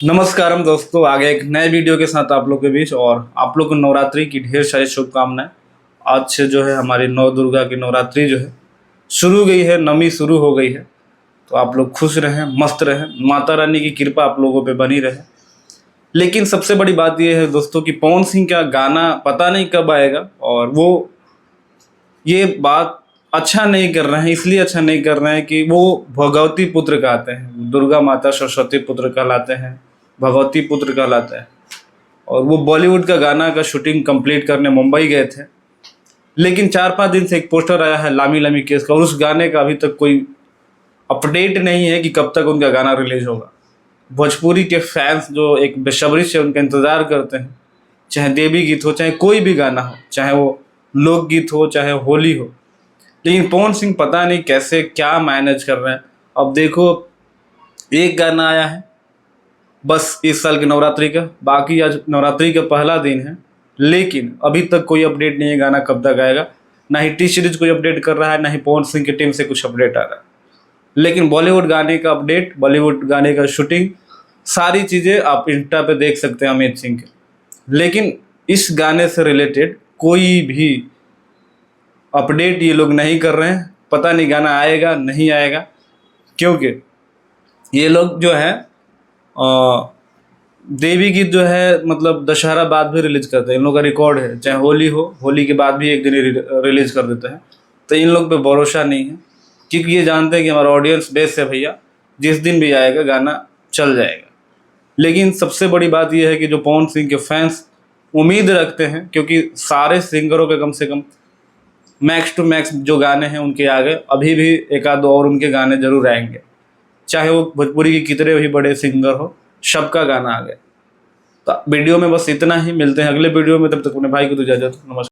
नमस्कारम दोस्तों, आगे एक नए वीडियो के साथ आप लोग के बीच और आप लोग को नवरात्रि की ढेर सारी शुभकामनाएं। आज से जो है हमारी नौ दुर्गा की नवरात्रि जो है शुरू हो गई है, नवमी शुरू हो गई है। तो आप लोग खुश रहें, मस्त रहें, माता रानी की कृपा आप लोगों पे बनी रहे। लेकिन सबसे बड़ी बात यह है दोस्तों कि पवन सिंह का गाना पता नहीं कब आएगा, और वो ये बात अच्छा नहीं कर रहे हैं। इसलिए अच्छा नहीं कर रहे हैं कि वो भगवती पुत्र कहते हैं, दुर्गा माता सरस्वती पुत्र कहलाते हैं, भगवती पुत्र कहलाते हैं। और वो बॉलीवुड का गाना का शूटिंग कंप्लीट करने मुंबई गए थे, लेकिन 4-5 दिन से एक पोस्टर आया है लामी लामी केस का, और उस गाने का अभी तक कोई अपडेट नहीं है कि कब तक उनका गाना रिलीज होगा। भोजपुरी के फैंस जो एक बेसब्री से उनका इंतज़ार करते हैं, चाहे देवी गीत हो, चाहे कोई भी गाना हो, चाहे वो लोकगीत हो, चाहे होली हो। लेकिन पवन सिंह पता नहीं कैसे क्या मैनेज कर रहे हैं। अब देखो, एक गाना आया है बस इस साल की नवरात्रि का, बाकी आज नवरात्रि का पहला दिन है, लेकिन अभी तक कोई अपडेट नहीं है गाना कब तक आएगा। ना ही टी सीरीज कोई अपडेट कर रहा है, ना ही पवन सिंह की टीम से कुछ अपडेट आ रहा है। लेकिन बॉलीवुड गाने का अपडेट, बॉलीवुड गाने का शूटिंग, सारी चीज़ें आप इंस्टा पे देख सकते हैं अमित सिंह के। लेकिन इस गाने से रिलेटेड कोई भी अपडेट ये लोग नहीं कर रहे हैं। पता नहीं गाना आएगा नहीं आएगा, क्योंकि ये लोग जो है देवी गीत जो है मतलब दशहरा बाद भी रिलीज करते हैं। इन लोग का रिकॉर्ड है, चाहे होली हो, होली के बाद भी एक दिन रिलीज कर देते हैं। तो इन लोग पे भरोसा नहीं है, क्योंकि ये जानते हैं कि हमारा ऑडियंस बेस है भैया, जिस दिन भी आएगा गाना चल जाएगा। लेकिन सबसे बड़ी बात यह है कि जो पवन सिंह के फैंस उम्मीद रखते हैं, क्योंकि सारे सिंगरों के कम से कम मैक्स टू मैक्स जो गाने हैं उनके आगे अभी भी एक आध और उनके गाने जरूर आएंगे, चाहे वो भोजपुरी के कितने भी बड़े सिंगर हो, सबका गाना आ गया। तो वीडियो में बस इतना ही, मिलते हैं अगले वीडियो में, तब तक अपने भाई को तो इजाजत। नमस्कार।